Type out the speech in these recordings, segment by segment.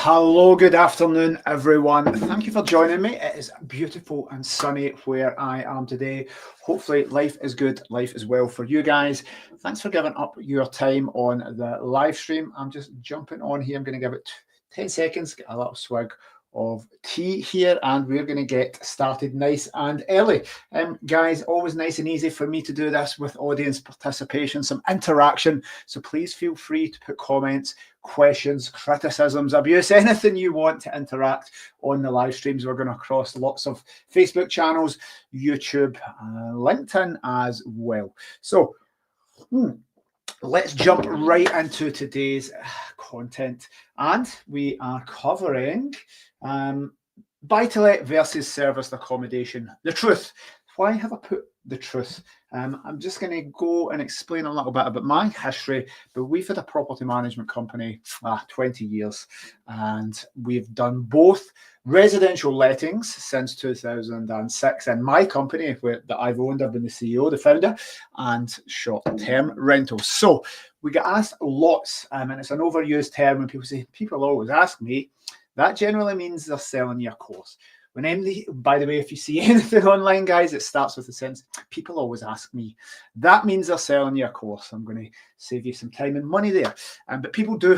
Hello, good afternoon, everyone. Thank you for joining me. It is beautiful and sunny where I am today. Hopefully, life is good, life is well for you guys. Thanks for giving up your time on the live stream. I'm just jumping on here. I'm going to give it 10 seconds, get a little swig of tea here, and we're going to get started nice and early. Guys, always nice and easy for me to do this with audience participation, some interaction. So please feel free to put comments, questions, criticisms, abuse, anything you want to interact on the live streams. We're going to cross lots of Facebook channels, YouTube, LinkedIn as well. So let's jump right into today's content, and we are covering buy-to-let versus serviced accommodation. The truth. Why have I put the truth? I'm just going to go and explain a little bit about my history, but we've had a property management company 20 years, and we've done both residential lettings since 2006 in my company that I've owned. I've been the CEO, the founder, and short-term rentals. So we get asked lots, and it's an overused term when people always ask me. That generally means they're selling you a course. By the way, if you see anything online, guys, it starts with the sentence, people always ask me. That means they're selling you a course. I'm going to save you some time and money there. But people do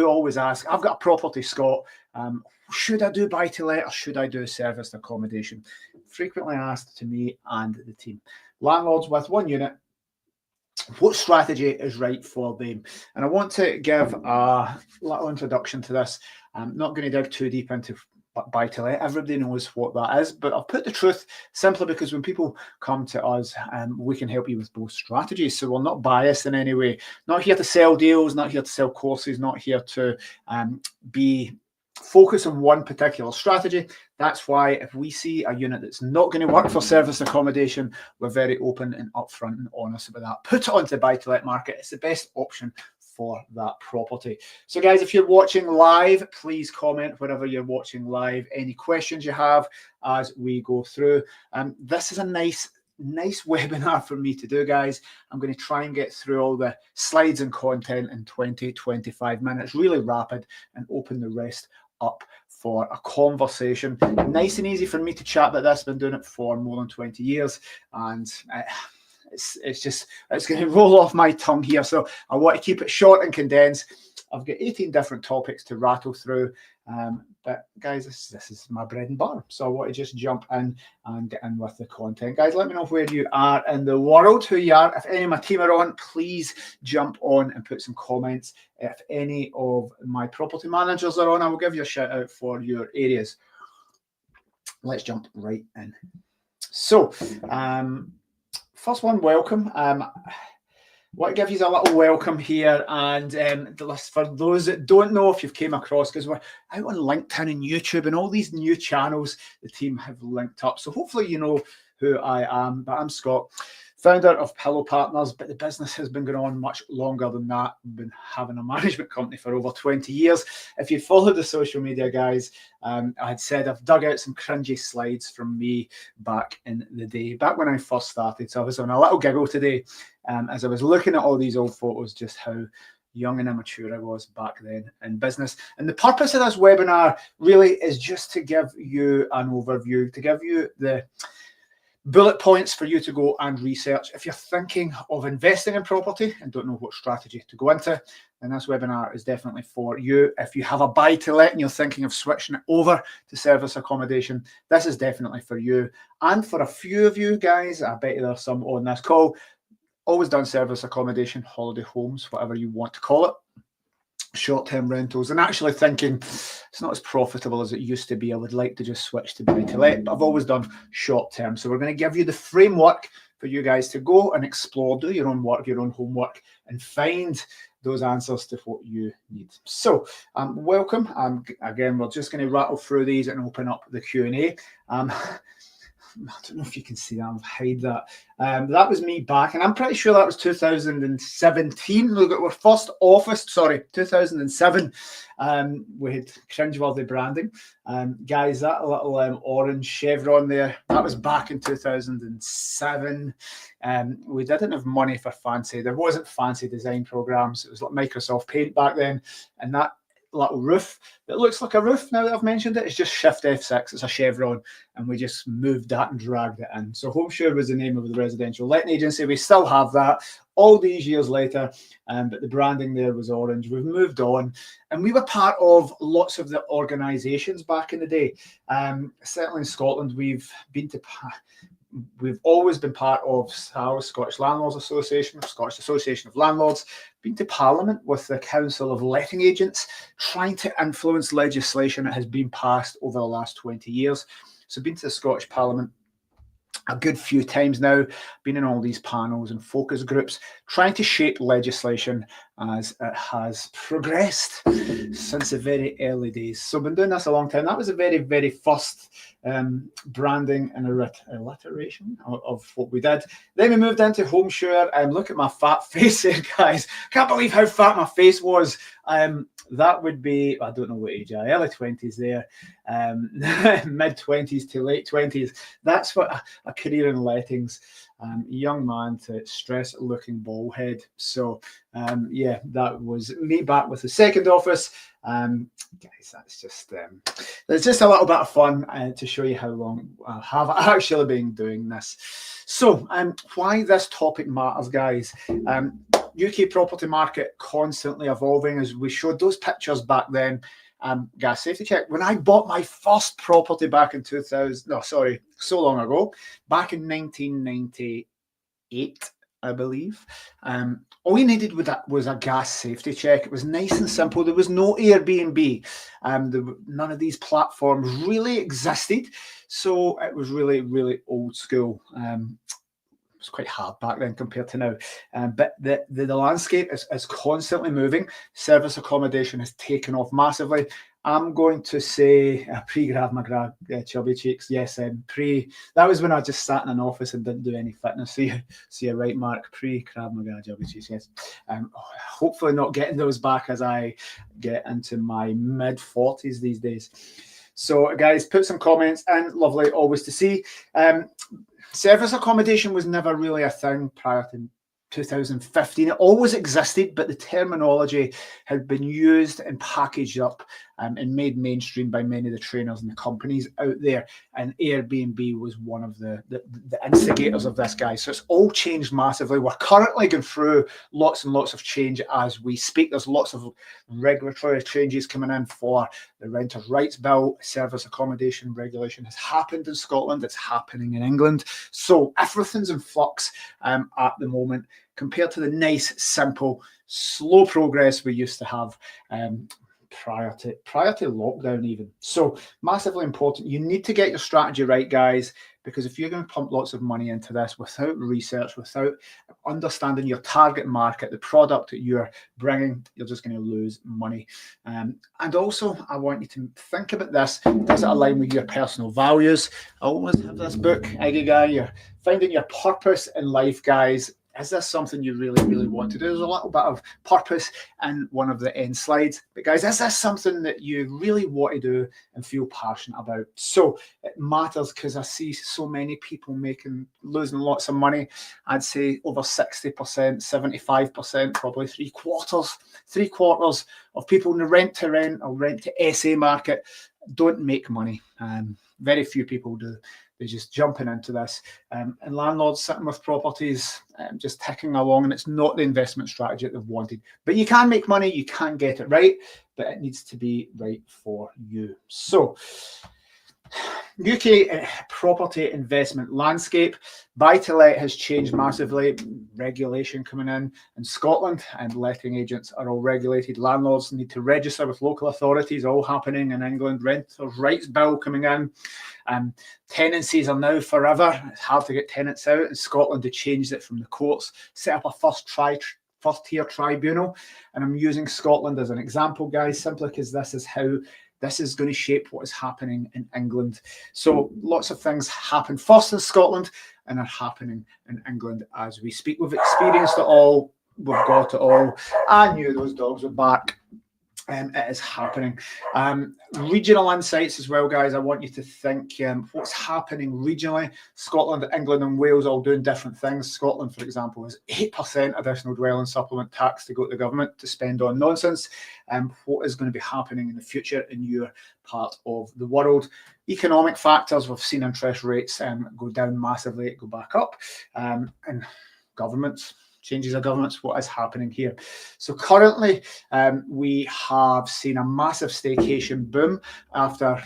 always ask, I've got a property, Scott. Should I do buy-to-let or should I do serviced accommodation? Frequently asked to me and the team. Landlords with one unit, what strategy is right for them? And I want to give a little introduction to this. I'm not going to dig too deep into buy-to-let. Everybody knows what that is, but I'll put the truth simply because when people come to us, we can help you with both strategies. So we're not biased in any way. Not here to sell deals, not here to sell courses, not here to be focused on one particular strategy. That's why if we see a unit that's not going to work for serviced accommodation, we're very open and upfront and honest about that. Put it onto the buy-to-let market. It's the best option for that property. So guys, if you're watching live, please comment wherever you're watching live, any questions you have as we go through. This is a nice webinar for me to do, guys. I'm going to try and get through all the slides and content in 20-25 minutes, really rapid, and open the rest up for a conversation. Nice and easy for me to chat about this. Been doing it for more than 20 years, and it's going to roll off my tongue here. So I want to keep it short and condensed. I've got 18 different topics to rattle through. But guys, this is my bread and butter. So I want to just jump in and get in with the content. Guys, let me know where you are in the world, who you are. If any of my team are on, please jump on and put some comments. If any of my property managers are on, I will give you a shout out for your areas. Let's jump right in. So, first one, welcome. I want to give you a little welcome here, and the list for those that don't know, if you've came across, because we're out on LinkedIn and YouTube and all these new channels the team have linked up. So hopefully you know who I am, but I'm Scott, founder of Pillow Partners, but the business has been going on much longer than that. We've been having a management company for over 20 years. If you followed the social media, guys, I had said I've dug out some cringy slides from me back in the day, back when I first started. So I was on a little giggle today as I was looking at all these old photos, just how young and immature I was back then in business. And the purpose of this webinar really is just to give you an overview, to give you the bullet points for you to go and research. If you're thinking of investing in property and don't know what strategy to go into, then this webinar is definitely for you. If you have a buy-to-let and you're thinking of switching it over to service accommodation, this is definitely for you. And for a few of you guys, I bet there's some on this call, always done service accommodation, holiday homes, whatever you want to call it, short-term rentals, and actually thinking it's not as profitable as it used to be. I would like to just switch to buy-to-let, but I've always done short-term. So we're going to give you the framework for you guys to go and explore, do your own work, your own homework, and find those answers to what you need. So welcome. Again, we're just going to rattle through these and open up the Q&A. I don't know if you can see that. I'll hide that. That was me back, and I'm pretty sure that was 2017. Look at our first office, 2007. We had cringeworthy branding. Guys, that little orange chevron there, that was back in 2007. We didn't have money for fancy. There wasn't fancy design programs. It was like Microsoft Paint back then, and that little roof that looks like a roof now that I've mentioned it. It's just Shift F6. It's a chevron, and we just moved that and dragged it in. So HomeSure was the name of the residential letting agency. We still have that all these years later, but the branding there was orange. We've moved on, and we were part of lots of the organisations back in the day. Certainly in Scotland, we've always been part of SALS, Scottish Landlords Association, Scottish Association of Landlords, been to Parliament with the Council of Letting Agents, trying to influence legislation that has been passed over the last 20 years. So been to the Scottish Parliament a good few times now, been in all these panels and focus groups, trying to shape legislation as it has progressed since the very early days. So I've been doing this a long time. That was the very, very first branding and alliteration of what we did. Then we moved into HomeSure, and look at my fat face here, guys. Can't believe how fat my face was. That would be, I don't know what age I am, early 20s there, mid 20s to late 20s. That's what a career in lettings, young man to stress looking bald head. So yeah, that was me back with the second office. Guys, that's just there's just a little bit of fun to show you how long I have actually been doing this. So why this topic matters, guys. UK property market constantly evolving, as we showed those pictures back then. Gas safety check. When I bought my first property back in so long ago, back in 1998, I believe. All you needed with that was a gas safety check. It was nice and simple. There was no Airbnb. None of these platforms really existed. So it was really, really old school. It was quite hard back then compared to now. But the landscape is constantly moving. Service accommodation has taken off massively. I'm going to say pre-Krav Maga chubby cheeks. Yes, that was when I just sat in an office and didn't do any fitness. See you right, Mark. Pre-Krav Maga chubby cheeks. Yes. Hopefully not getting those back as I get into my mid 40s these days. So guys, put some comments in. Lovely, always to see. Service accommodation was never really a thing prior to 2015. It always existed, but the terminology had been used and packaged up and made mainstream by many of the trainers and the companies out there. And Airbnb was one of the instigators of this, guys. So it's all changed massively. We're currently going through lots and lots of change as we speak. There's lots of regulatory changes coming in for the Renters' Rights Bill. Service accommodation regulation has happened in Scotland. It's happening in England. So everything's in flux at the moment, compared to the nice, simple, slow progress we used to have prior to lockdown even. So massively important. You need to get your strategy right, guys, because if you're going to pump lots of money into this without research, without understanding your target market, the product that you're bringing, you're just going to lose money. And also, I want you to think about this. Does it align with your personal values? I always have this book, Eggy Guy, you're finding your purpose in life, guys. Is this something you really, really want to do? There's a little bit of purpose in one of the end slides. But guys, is this something that you really want to do and feel passionate about? So it matters, because I see so many people losing lots of money. I'd say over 60%, 75%, probably three quarters of people in the rent to rent or rent to SA market don't make money. Very few people do. They're just jumping into this, and landlords sitting with properties just ticking along, and it's not the investment strategy that they've wanted. But you can make money, you can get it right, but it needs to be right for you. So UK property investment landscape. Buy-to-let has changed massively. Regulation coming in Scotland, and letting agents are all regulated. Landlords need to register with local authorities, all happening in England. Renters' Rights Bill coming in. Tenancies are now forever. It's hard to get tenants out. In Scotland, they changed it from the courts, set up a first-tier tribunal. And I'm using Scotland as an example, guys, simply because this is how this is going to shape what is happening in England. So lots of things happen first in Scotland and are happening in England as we speak. We've experienced it all. We've got it all. I knew those dogs were back. It is happening. Regional insights as well, guys. I want you to think what's happening regionally. Scotland, England and Wales all doing different things. Scotland, for example, has 8% additional dwelling supplement tax to go to the government to spend on nonsense. What is going to be happening in the future in your part of the world? Economic factors, we've seen interest rates go down massively, go back up. And governments, changes of governments, what is happening here. So currently we have seen a massive staycation boom after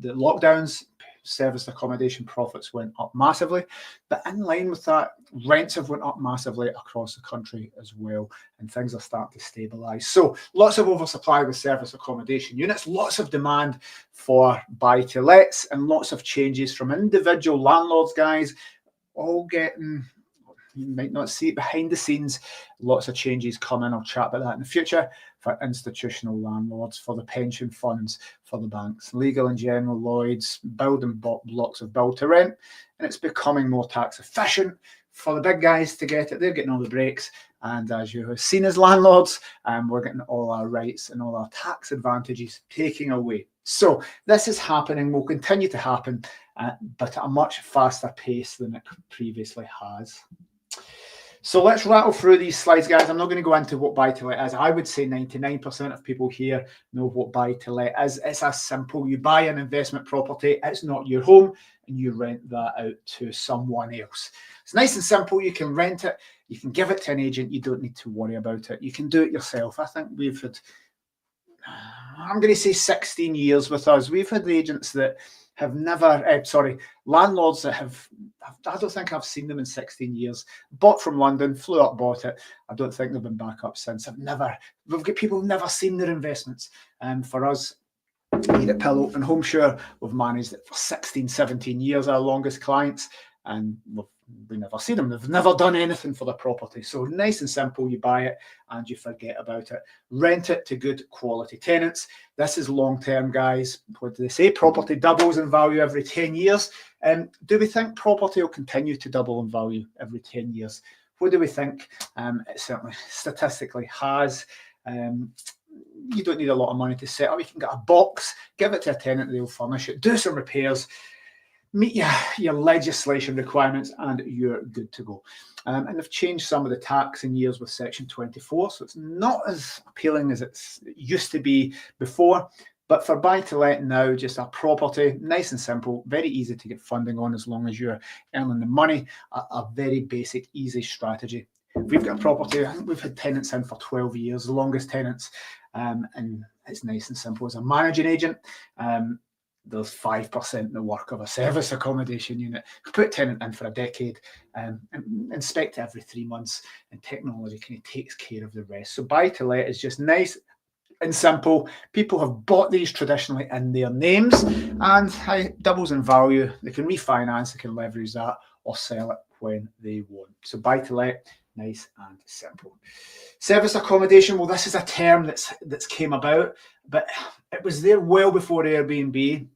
the lockdowns. Service accommodation profits went up massively, but in line with that, rents have went up massively across the country as well, and things are starting to stabilise. So lots of oversupply with service accommodation units, lots of demand for buy-to-lets, and lots of changes from individual landlords, guys, all getting, you might not see it behind the scenes, lots of changes coming. I'll chat about that in the future, for institutional landlords, for the pension funds, for the banks, legal and general, Lloyds, building blocks of build to rent, and it's becoming more tax efficient for the big guys to get it. They're getting all the breaks, and as you have seen as landlords, we're getting all our rights and all our tax advantages taken away. So this is happening, will continue to happen, but at a much faster pace than it previously has. So let's rattle through these slides, guys. I'm not going to go into what buy-to-let is. I would say 99% of people here know what buy-to-let is. It's as simple. You buy an investment property, it's not your home, and you rent that out to someone else. It's nice and simple. You can rent it. You can give it to an agent. You don't need to worry about it. You can do it yourself. I think we've had, I'm going to say 16 years with us. We've had agents that have never, landlords that have, I don't think I've seen them in 16 years, bought from London, flew up, bought it. I don't think they've been back up since. We've got people who've never seen their investments. For us, here at Pillow and Homeshare, we've managed it for 16, 17 years, our longest clients, and we never see them. They've never done anything for the property. So nice and simple, you buy it and you forget about it. Rent it to good quality tenants. This is long-term, guys. What do they say? Property doubles in value every 10 years. Do we think property will continue to double in value every 10 years? What do we think? It certainly statistically has. You don't need a lot of money to set up. You can get a box, give it to a tenant, they'll furnish it, do some repairs, meet your legislation requirements, and you're good to go. And they've changed some of the tax in years with Section 24, so it's not as appealing as it used to be before. But for buy-to-let now, just a property, nice and simple, very easy to get funding on as long as you're earning the money. A very basic, easy strategy. We've got a property, I think we've had tenants in for 12 years, the longest tenants, and it's nice and simple. As a managing agent, there's 5% the work of a service accommodation unit. Put a tenant in for a decade, and inspect every 3 months, and technology kind of takes care of the rest. So buy-to-let is just nice and simple. People have bought these traditionally in their names, and it doubles in value. They can refinance, they can leverage that, or sell it when they want. So buy-to-let, nice and simple. Service accommodation, well, this is a term that's came about, but it was there well before Airbnb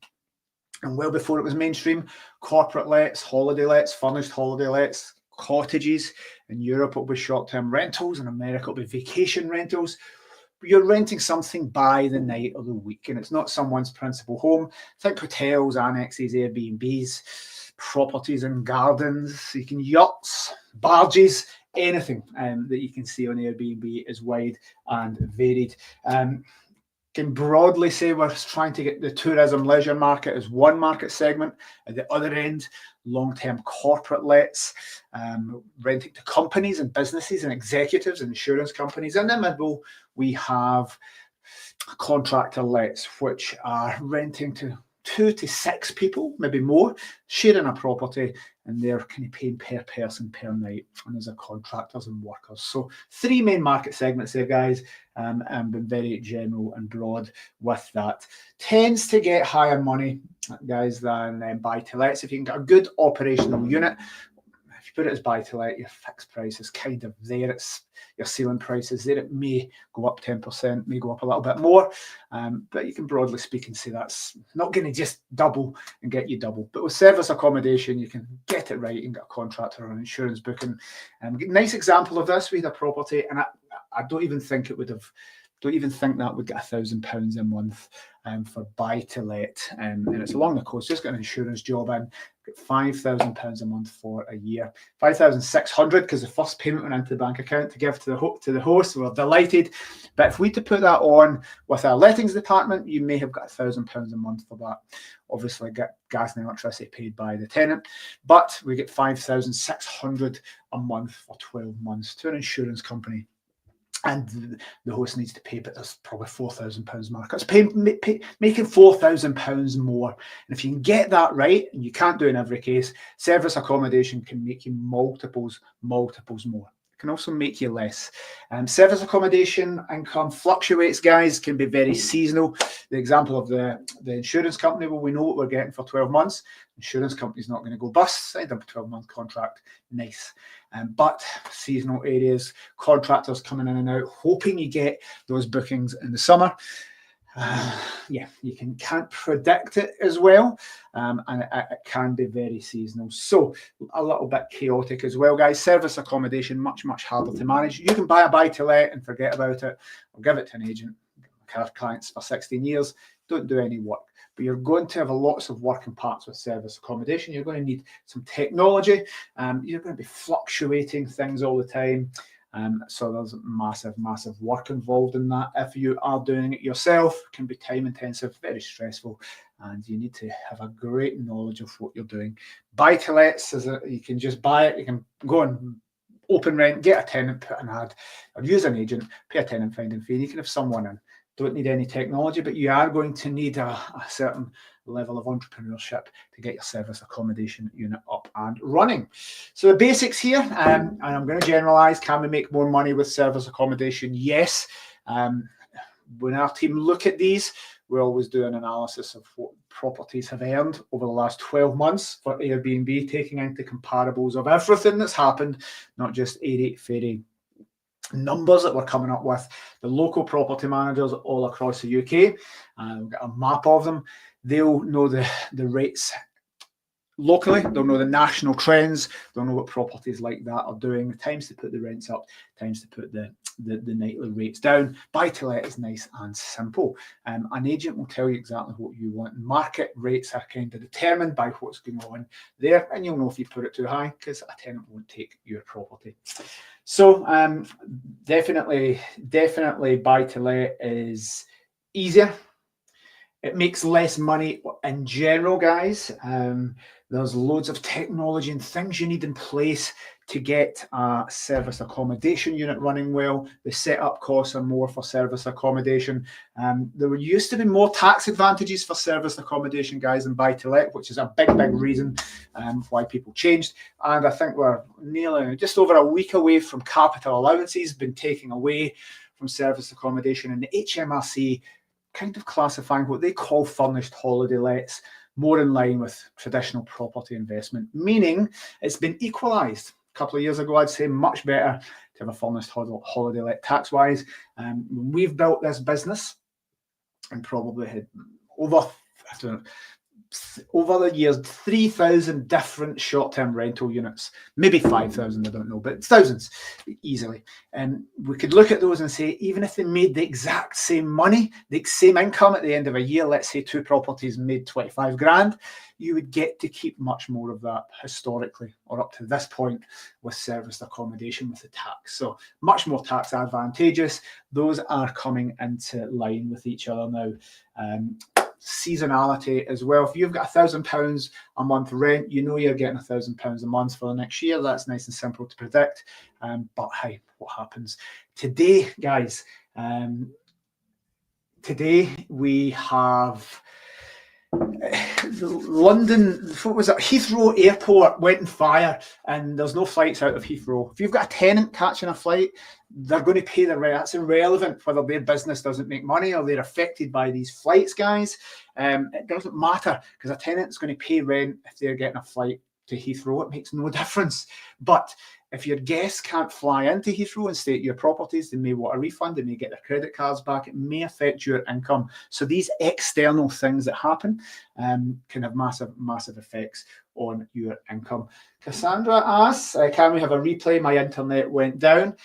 and well before it was mainstream. Corporate lets, holiday lets, furnished holiday lets, cottages. In Europe, it'll be short-term rentals. In America, it'll be vacation rentals. You're renting something by the night or the week, and it's not someone's principal home. Think hotels, annexes, Airbnbs, properties and gardens. You can yachts, barges, anything that you can see on Airbnb is wide and varied. Can broadly say we're trying to get the tourism leisure market as one market segment. At the other end, long-term corporate lets, renting to companies and businesses and executives and insurance companies. In the middle, we have contractor lets, which are renting to 2 to 6 people, maybe more, sharing a property, and they're kind of paying per person per night, and there's contractors and workers. So 3 main market segments there, guys, and been very general and broad with that. Tends to get higher money, guys, than buy-to-lets. If you can get a good operational unit, if you put it as buy-to-let, your fixed price is kind of there. It's your ceiling price is there. It may go up 10%, may go up a little bit more, but you can broadly speak and say that's not going to just double and get you double. But with service accommodation, you can get it right and get a contractor or an insurance booking. Nice example of this, we had a property, and I don't even think it would have Don't even think that would get £1,000 a month for buy to let, and it's along the coast. Just got an insurance job in, get £5,000 a month for a year, 5,600 because the first payment went into the bank account to give to the host. We're delighted, but if we had to put that on with our lettings department, you may have got £1,000 a month for that. Obviously, get gas and electricity paid by the tenant, but we get 5,600 a month for 12 months to an insurance company. And the host needs to pay, but there's probably £4,000 markup. It's making £4,000 more. And if you can get that right, and you can't do it in every case, service accommodation can make you multiples more. It can also make you less. Service accommodation income fluctuates, guys, can be very seasonal. The example of the insurance company, well, we know what we're getting for 12 months. Insurance company's not going to go bust. Signed up a 12-month contract. Nice. But seasonal areas, contractors coming in and out, hoping you get those bookings in the summer. Yeah, you can't predict it as well, and it can be very seasonal. So a little bit chaotic as well, guys. Service accommodation, much harder to manage. You can buy a buy-to-let and forget about it, or give it to an agent. I've had clients for 16 years, don't do any work. But you're going to have lots of working parts with service accommodation. You're going to need some technology. You're going to be fluctuating things all the time. So there's massive work involved in that. If you are doing it yourself, it can be time intensive, very stressful, and you need to have a great knowledge of what you're doing. Buy-to-lets, you can just buy it. You can go and open rent, get a tenant, put an ad, or use an agent, pay a tenant finding fee. You can have someone in. Don't need any technology, but you are going to need a certain level of entrepreneurship to get your service accommodation unit up and running. So the basics here, and I'm going to generalize, can we make more money with service accommodation? Yes. When our team look at these, we always do an analysis of what properties have earned over the last 12 months for Airbnb, taking into comparables of everything that's happened, not just airy-fairy numbers that we're coming up with. The local property managers all across the UK, we've got a map of them. They'll know the rates locally, they'll know the national trends, they'll know what properties like that are doing, times to put the rents up, times to put the nightly rates down. Buy-to-let is nice and simple. An agent will tell you exactly what you want. Market rates are kind of determined by what's going on there, and you'll know if you put it too high because a tenant won't take your property. So definitely buy-to-let is easier. It makes less money in general, guys. There's loads of technology and things you need in place to get a service accommodation unit running well. The setup costs are more for service accommodation. There used to be more tax advantages for service accommodation, guys, than buy-to-let, which is a big reason why people changed. And I think we're nearly just over a week away from capital allowances being taken away from service accommodation, and the HMRC kind of classifying what they call furnished holiday lets more in line with traditional property investment, meaning it's been equalised. A couple of years ago, I'd say much better to have a furnished holiday let tax-wise. When we've built this business and probably had over the years, 3,000 different short-term rental units, maybe 5,000, I don't know, but thousands easily. And we could look at those and say, even if they made the exact same money, the same income at the end of a year, let's say 2 properties made 25 grand, you would get to keep much more of that historically, or up to this point with serviced accommodation with the tax. So much more tax advantageous. Those are coming into line with each other now. Seasonality as well. If you've got £1,000 a month rent, you know you're getting £1,000 a month for the next year. That's nice and simple to predict. But hey, what happens today, guys? Today we have London, what was it? Heathrow Airport went on fire and there's no flights out of Heathrow. If you've got a tenant catching a flight, they're going to pay the rent. That's irrelevant whether their business doesn't make money or they're affected by these flights, guys. It doesn't matter because a tenant's going to pay rent if they're getting a flight to Heathrow. It makes no difference. But If your guests can't fly into Heathrow and stay at your properties, they may want a refund, they may get their credit cards back, it may affect your income. So these external things that happen can have massive effects on your income. Cassandra asks, can we have a replay? My internet went down.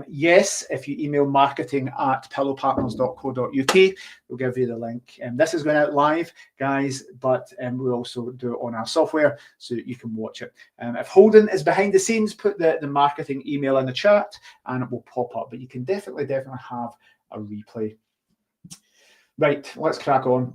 Yes, if you email marketing@pillowpartners.co.uk, we'll give you the link. This is going out live, guys, but we'll also do it on our software so that you can watch it. If Holden is behind the scenes, put the marketing email in the chat and it will pop up. But you can definitely have a replay. Right, let's crack on.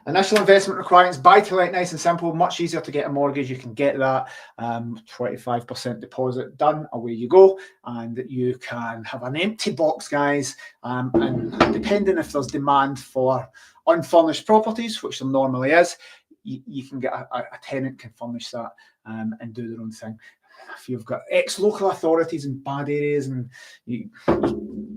Initial investment requirements, buy to let, nice and simple, much easier to get a mortgage. You can get that 25% deposit done, away you go, and you can have an empty box, guys, and depending if there's demand for unfurnished properties, which there normally is, you can get a tenant can furnish that and do their own thing. If you've got ex-local authorities in bad areas and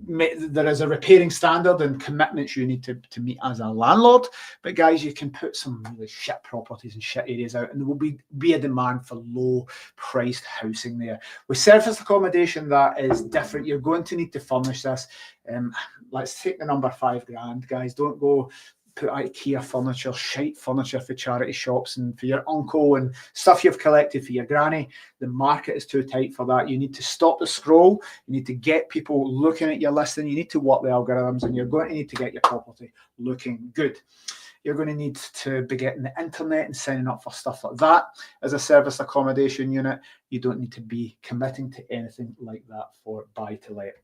there is a repairing standard and commitments you need to meet as a landlord, but guys, you can put some really shit properties and shit areas out and there will be a demand for low priced housing there. With service accommodation, that is different. You're going to need to furnish this. Let's take the number £5,000, guys. Don't go put IKEA furniture, shite furniture for charity shops and for your uncle and stuff you've collected for your granny. The market is too tight for that. You need to stop the scroll. You need to get people looking at your listing. You need to work the algorithms, and you're going to need to get your property looking good. You're going to need to be getting the internet and signing up for stuff like that. As a service accommodation unit, you don't need to be committing to anything like that for buy to let.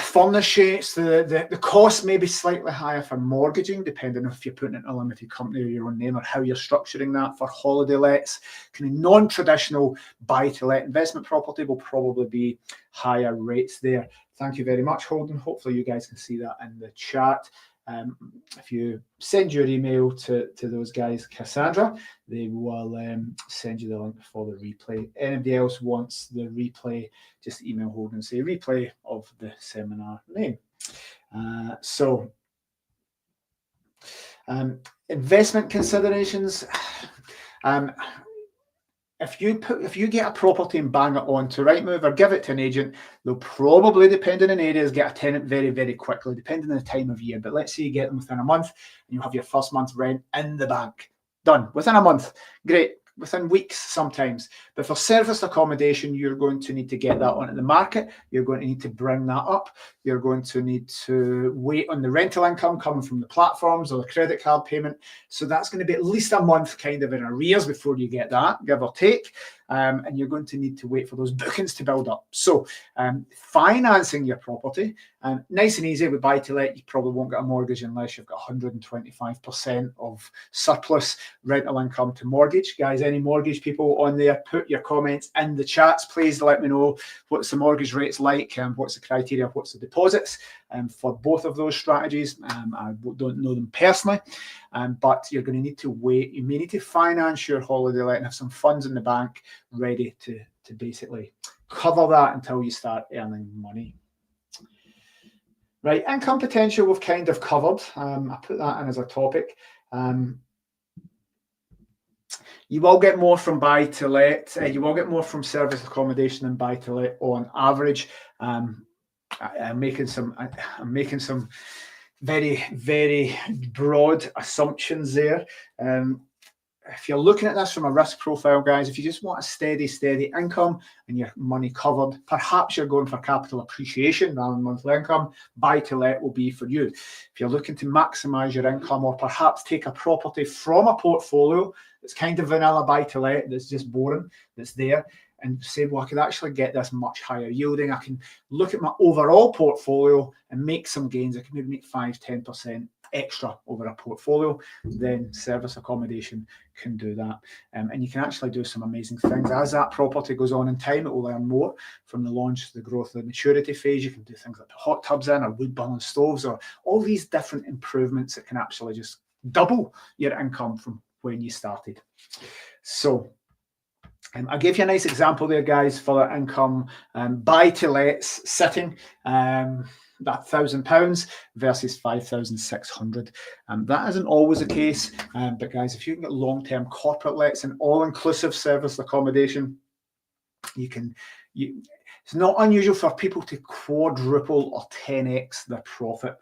Furnishes, the cost may be slightly higher for mortgaging, depending on if you're putting it in a limited company or your own name or how you're structuring that. For holiday lets, kind of non-traditional buy-to-let investment property will probably be higher rates there. Thank you very much, Holden. Hopefully you guys can see that in the chat. If you send your email to those guys, Cassandra, they will send you the link for the replay. Anybody else wants the replay, just email Holden and say replay of the seminar name. Investment considerations. If you get a property and bang it on to Rightmove or give it to an agent, they'll probably, depending on areas, get a tenant very, very quickly, depending on the time of year. But let's say you get them within a month and you have your first month's rent in the bank. Done. Within a month. Great. Within weeks sometimes. But for serviced accommodation, you're going to need to get that onto the market. You're going to need to bring that up. You're going to need to wait on the rental income coming from the platforms or the credit card payment. So that's going to be at least a month kind of in arrears before you get that, give or take. And you're going to need to wait for those bookings to build up. So financing your property, nice and easy with buy-to-let. You probably won't get a mortgage unless you've got 125% of surplus rental income to mortgage. Guys, any mortgage people on there, put your comments in the chats. Please let me know what's the mortgage rates like and what's the criteria, what's the deposits for both of those strategies. I don't know them personally, but you're going to need to wait. You may need to finance your holiday let and have some funds in the bank ready to basically cover that until you start earning money. Right, income potential we've kind of covered. I put that in as a topic. You will get more from buy to let. You will get more from service accommodation than buy to let on average. I'm making some very, very broad assumptions there. If you're looking at this from a risk profile, guys, if you just want a steady income and your money covered, perhaps you're going for capital appreciation rather than monthly income, buy to let will be for you. If you're looking to maximize your income or perhaps take a property from a portfolio that's kind of vanilla buy to let, that's just boring, that's there, and say, well, I could actually get this much higher yielding. I can look at my overall portfolio and make some gains. I can maybe make 5-10% extra over a portfolio. Then service accommodation can do that. And you can actually do some amazing things. As that property goes on in time, it will earn more from the launch, the growth, the maturity phase. You can do things like the hot tubs in or wood burning stoves or all these different improvements that can actually just double your income from when you started. So I gave you a nice example there, guys, for the income buy-to-lets sitting, that £1,000 versus 5,600. That isn't always the case, but guys, if you can get long-term corporate lets and all-inclusive service accommodation, It's not unusual for people to quadruple or 10x their profit.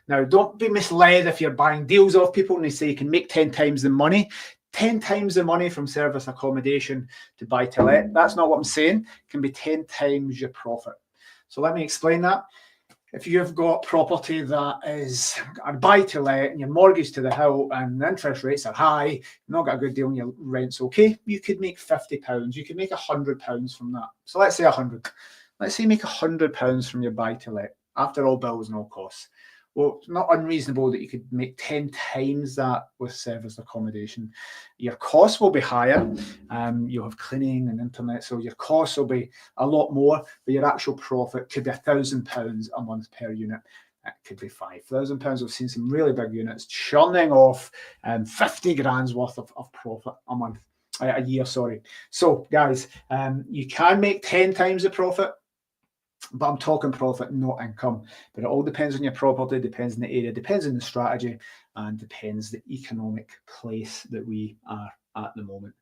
Now, don't be misled if you're buying deals off people and they say you can make 10 times the money. 10 times the money from service accommodation to buy to let. That's not what I'm saying. It can be 10 times your profit. So let me explain that. If you've got property that is a buy to let and your mortgage to the hill and the interest rates are high, you've not got a good deal and your rent's okay, you could make £50. You could make £100 from that. So let's say 100. Let's say you make £100 from your buy to let after all bills and all costs. Well, it's not unreasonable that you could make 10 times that with service accommodation. Your costs will be higher. You'll have cleaning and internet, so your costs will be a lot more, but your actual profit could be £1,000 a month per unit. It could be £5,000. We've seen some really big units churning off 50 grand's worth of profit a month, a year, sorry. So, guys, you can make 10 times the profit. But I'm talking profit, not income. But it all depends on your property, depends on the area, depends on the strategy, and depends the economic place that we are at the moment.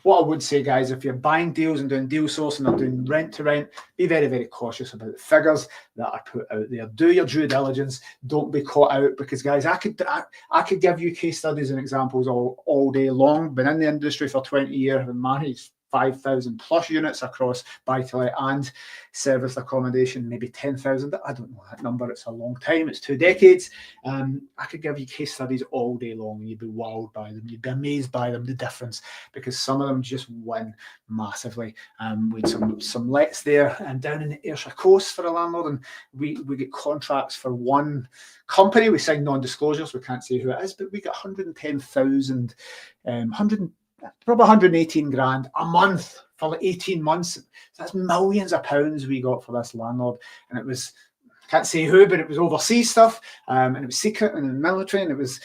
What I would say, guys, if you're buying deals and doing deal sourcing or doing rent to rent, be very, very cautious about the figures that are put out there. Do your due diligence. Don't be caught out, because, guys, I could give you case studies and examples all day long. Been in the industry for 20 years and managed 5,000 plus units across buy-to-let and service accommodation, maybe 10,000. I don't know that number. It's a long time. It's 2 decades. I could give you case studies all day long and you'd be wowed by them. You'd be amazed by them, the difference, because some of them just win massively. We had some lets there and down in the Ayrshire coast for a landlord, and we get contracts for one company. We sign non-disclosures. We can't say who it is, but we got 110,000, probably 118 grand a month for like 18 months. So that's millions of pounds we got for this landlord. And it was, can't say who, but it was overseas stuff, and it was secret and in the military, and it was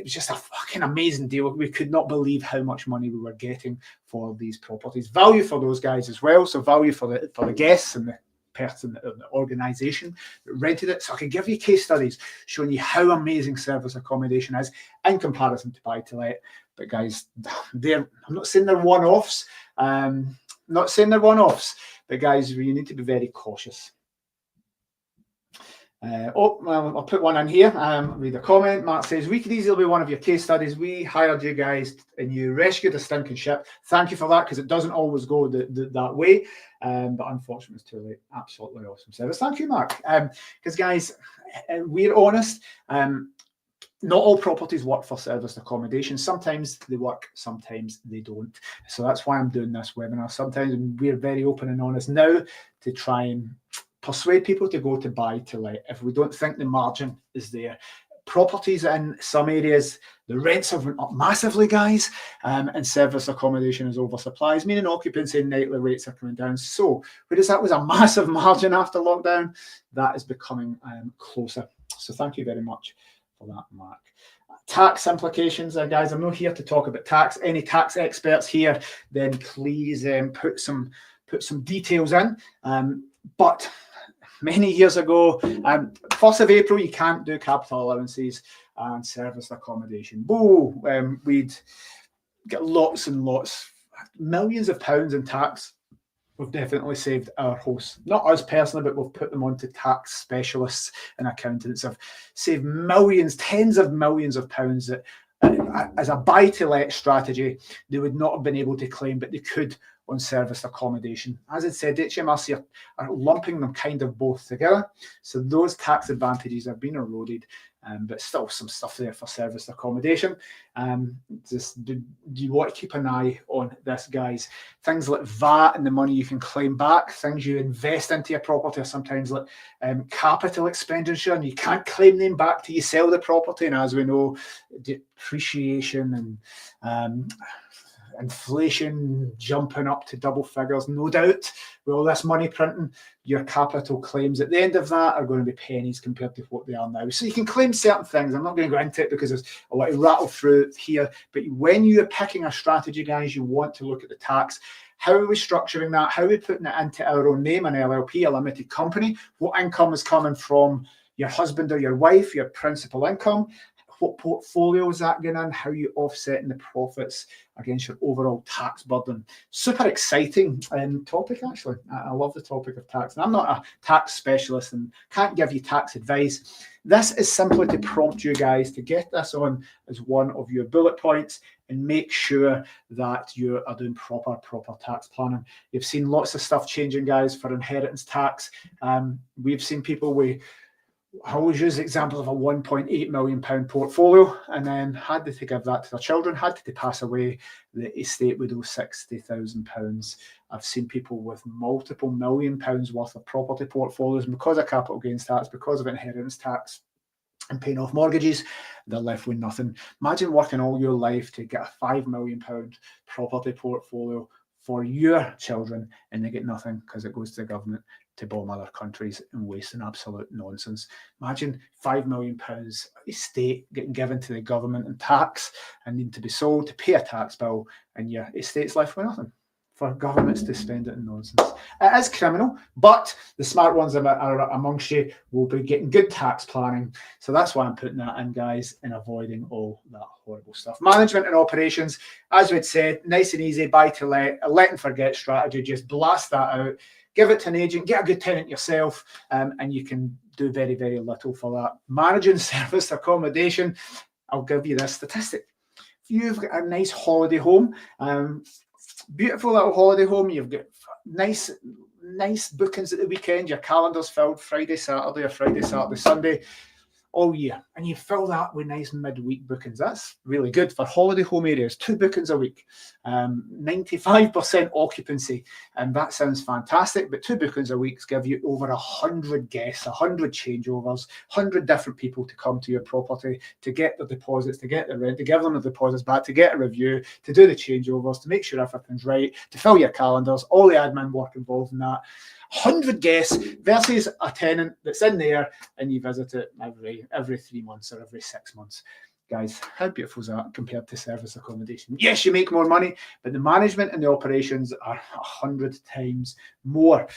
just a fucking amazing deal. We could not believe how much money we were getting for these properties. Value for those guys as well. So value for the guests and the person, the organisation that rented it. So I can give you case studies showing you how amazing service accommodation is in comparison to buy to let. But guys, I'm not saying they're one-offs. But guys, you need to be very cautious. I'll put one in here. Read a comment. Mark says, we could easily be one of your case studies. We hired you guys and you rescued a stinking ship. Thank you for that, because it doesn't always go that way. But unfortunately, it's too late. Absolutely awesome service. Thank you, Mark. Because guys, we're honest. Not all properties work for service accommodation. Sometimes they work, sometimes they don't. So that's why I'm doing this webinar. Sometimes we're very open and honest now to try and persuade people to go to buy to let if we don't think the margin is there. Properties in some areas, the rents have went up massively, guys, and service accommodation is oversupplies, meaning occupancy and nightly rates are coming down. So whereas that was a massive margin after lockdown, that is becoming closer. So thank you very much for that, Mark. Tax implications, guys. I'm not here to talk about tax. Any tax experts here, then please put some details in. But many years ago, 1st of April, you can't do capital allowances and service accommodation. We'd get lots and lots, millions of pounds in tax. We've definitely saved our hosts, not us personally, but we've put them onto tax specialists and accountants. Have saved millions, tens of millions of pounds that, as a buy-to-let strategy, they would not have been able to claim, but they could on service accommodation. As I said, HMRC are lumping them kind of both together. So those tax advantages have been eroded, but still some stuff there for service accommodation. Do you want to keep an eye on this, guys? Things like VAT and the money you can claim back, things you invest into your property are sometimes like capital expenditure, and you can't claim them back till you sell the property. And as we know, depreciation and inflation jumping up to double figures, no doubt. With all this money printing, your capital claims at the end of that are going to be pennies compared to what they are now. So you can claim certain things. I'm not going to go into it because there's a lot to rattle through here. But when you're picking a strategy, guys, you want to look at the tax. How are we structuring that? How are we putting it into our own name, an LLP, a limited company? What income is coming from your husband or your wife, your principal income? what portfolio is that going in, how you offsetting the profits against your overall tax burden. Super exciting topic, actually. I love the topic of tax. And I'm not a tax specialist and can't give you tax advice. This is simply to prompt you guys to get this on as one of your bullet points and make sure that you are doing proper tax planning. You've seen lots of stuff changing, guys, for inheritance tax. We've seen people with, I always use the example of a £1.8 million portfolio, and then had to give that to their children, had to pass away, the estate would owe £60,000. I've seen people with multiple £1 million worth of property portfolios, and because of capital gains tax, because of inheritance tax, and paying off mortgages, they're left with nothing. Imagine working all your life to get a £5 million property portfolio for your children, and they get nothing because it goes to the government to bomb other countries and waste an absolute nonsense. Imagine £5 million estate getting given to the government in tax and need to be sold to pay a tax bill, and your estate's left with nothing for governments to spend it in nonsense. It is criminal, but the smart ones are amongst you will be getting good tax planning. So that's why I'm putting that in, guys, and avoiding all that horrible stuff. Management and operations, as we'd said, nice and easy, buy to let, a let and forget strategy. Just blast that out, give it to an agent, get a good tenant yourself, and you can do very, very little for that. Managing service accommodation, I'll give you this statistic. If you've got a nice holiday home, beautiful little holiday home, you've got nice bookings at the weekend, your calendar's filled Friday, Saturday, or Friday, Saturday, Sunday, all year, and you fill that with nice midweek bookings. That's really good for holiday home areas. 2 bookings a week, 95% occupancy, and that sounds fantastic. But 2 bookings a week give you over 100 guests, 100 changeovers, 100 different people to come to your property to get the deposits, to get the rent, to give them the deposits back, to get a review, to do the changeovers, to make sure everything's right, to fill your calendars, all the admin work involved in that. 100 guests versus a tenant that's in there and you visit it every 3 months or every 6 months. Guys, how beautiful is that compared to service accommodation? Yes, you make more money, but the management and the operations are 100 times more.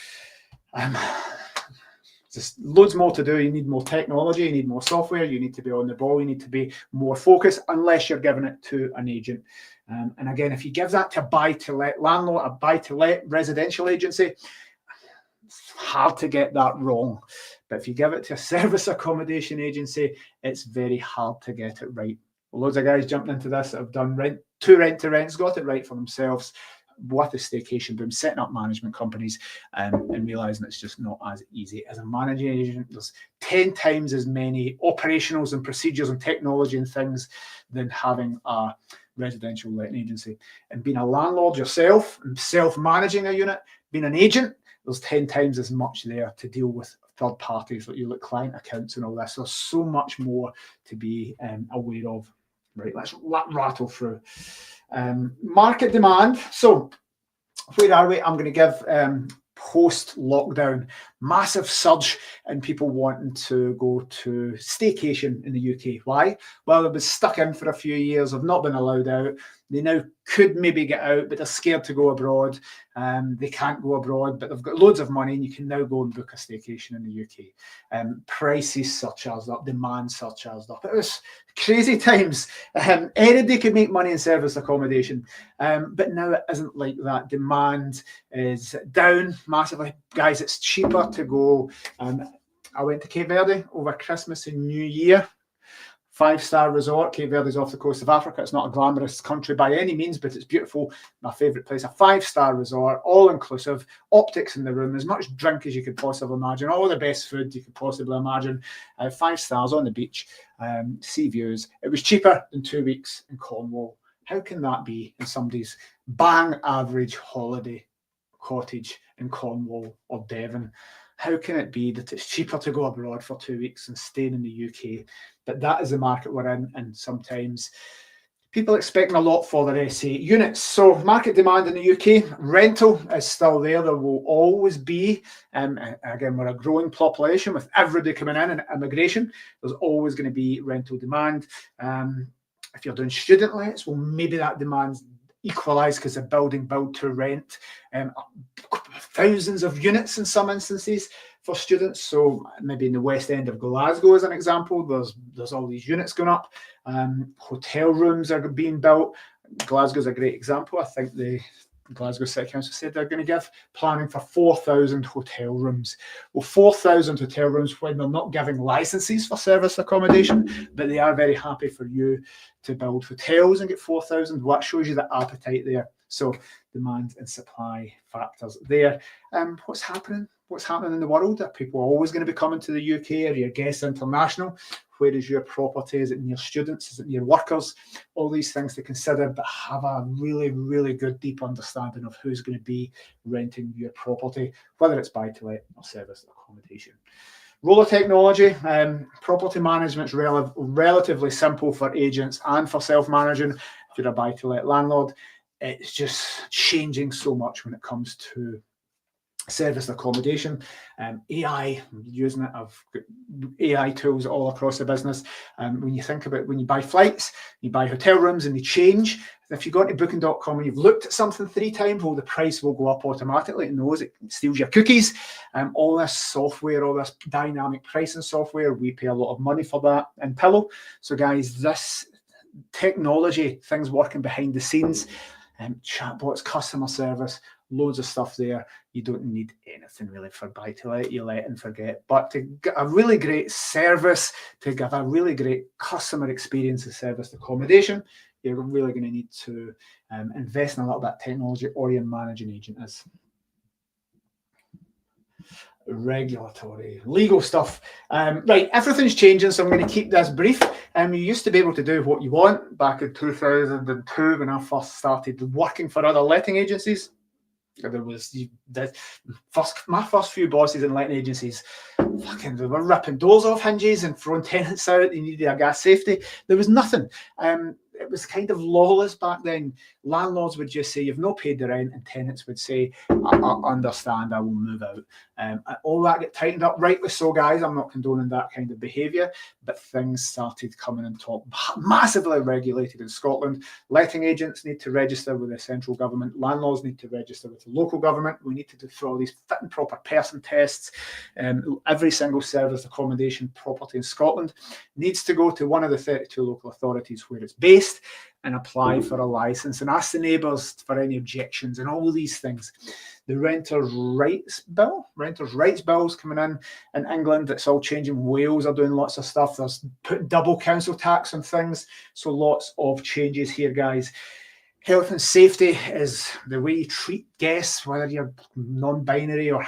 Just loads more to do. You need more technology, you need more software, you need to be on the ball, you need to be more focused, unless you're giving it to an agent. And again, if you give that to a buy-to-let landlord, a buy-to-let residential agency, it's hard to get that wrong. But if you give it to a service accommodation agency, it's very hard to get it right. Loads of guys jumping into this that have done two rent-to-rents, got it right for themselves, with a staycation boom, setting up management companies, and realising it's just not as easy as a managing agent. There's 10 times as many operationals and procedures and technology and things than having a residential letting agency. And being a landlord yourself and self-managing a unit, being an agent, there's 10 times as much there to deal with third parties, like you look client accounts and all this. There's so much more to be aware of. Right, let's rattle through. Market demand. So where are we? I'm going to give post-lockdown, massive surge in people wanting to go to staycation in the UK. Why? Well, they've been stuck in for a few years, have not been allowed out. They now could maybe get out, but they're scared to go abroad. They can't go abroad, but they've got loads of money, and you can now go and book a staycation in the UK. Prices surcharged up, demand surcharged up. It was crazy times. Anybody could make money in service accommodation, but now it isn't like that. Demand is down massively. Guys, it's cheaper to go. I went to Cape Verde over Christmas and New Year. 5-star resort. Cape Verde is off the coast of Africa. It's not a glamorous country by any means, but it's beautiful. My favourite place. A 5-star resort, all inclusive, optics in the room, as much drink as you could possibly imagine, all the best food you could possibly imagine. 5 stars on the beach, sea views. It was cheaper than 2 weeks in Cornwall. How can that be in somebody's bang average holiday cottage in Cornwall or Devon? How can it be that it's cheaper to go abroad for 2 weeks than staying in the UK? But that is the market we're in, and sometimes people expecting a lot for their SA units. So market demand in the UK, rental is still there. There will always be, again, we're a growing population with everybody coming in and immigration. There's always going to be rental demand. If you're doing student lets, well, maybe that demand's equalised because the building built to rent. Thousands of units in some instances for students. So maybe in the West End of Glasgow, as an example, there's all these units going up. Hotel rooms are being built. Glasgow's a great example. I think the Glasgow City Council said they're going to give planning for 4,000 hotel rooms. Well, 4,000 hotel rooms when they're not giving licenses for service accommodation, but they are very happy for you to build hotels and get 4,000. What shows you the appetite there? So demand and supply factors there. What's happening? What's happening in the world? Are people always going to be coming to the UK? Are your guests international? Where is your property? Is it near students? Is it near workers? All these things to consider, but have a really, really good, deep understanding of who's going to be renting your property, whether it's buy-to-let or service accommodation. Role of technology, property management is relatively simple for agents and for self-managing. If you're a buy-to-let landlord, it's just changing so much when it comes to service accommodation. AI, using it, I've got AI tools all across the business. When you think about when you buy flights, you buy hotel rooms and they change. If you go into booking.com and you've looked at something 3 times, well, the price will go up automatically. It knows it steals your cookies. All this software, all this dynamic pricing software, we pay a lot of money for that in Pillow. So guys, this technology, things working behind the scenes, chatbots, customer service, loads of stuff there. You don't need anything really for buy-to-let, you let and forget. But to get a really great service, to give a really great customer experience of service accommodation, you're really going to need to invest in a little bit of technology, or your managing agent is. Regulatory, legal stuff. Right, everything's changing, so I'm going to keep this brief. You used to be able to do what you want back in 2002 when I first started working for other letting agencies. There was my first few bosses in letting agencies, fucking, they were ripping doors off hinges and throwing tenants out. They needed a gas safety. There was nothing. It was kind of lawless back then. Landlords would just say, you've not paid the rent, and tenants would say, I understand, I will move out. All that get tightened up, rightly so, guys. I'm not condoning that kind of behaviour, but things started coming on top. Massively regulated in Scotland. Letting agents need to register with the central government. Landlords need to register with the local government. We need to do all these fit and proper person tests. Every single service accommodation property in Scotland needs to go to one of the 32 local authorities where it's based and apply for a license and ask the neighbours for any objections and all these things. The renters' rights bill's coming in England. It's all changing. Wales are doing lots of stuff. There's put double council tax on things. So lots of changes here, guys. Health and safety is the way you treat guests, whether you're non-binary or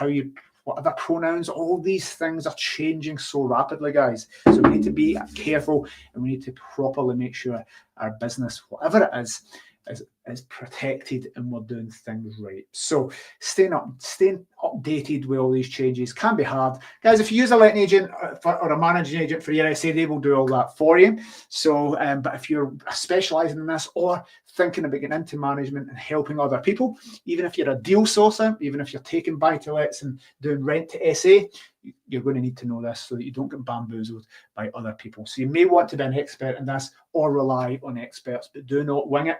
whatever pronouns. All these things are changing so rapidly, guys. So we need to be careful, and we need to properly make sure our business, whatever it is protected and we're doing things right. So staying updated with all these changes can be hard. Guys, if you use a letting agent or a managing agent for your SA, they will do all that for you. So, but if you're specialising in this or thinking about getting into management and helping other people, even if you're a deal sourcer, even if you're taking buy-to-lets and doing rent to SA, you're going to need to know this so that you don't get bamboozled by other people. So you may want to be an expert in this or rely on experts, but do not wing it,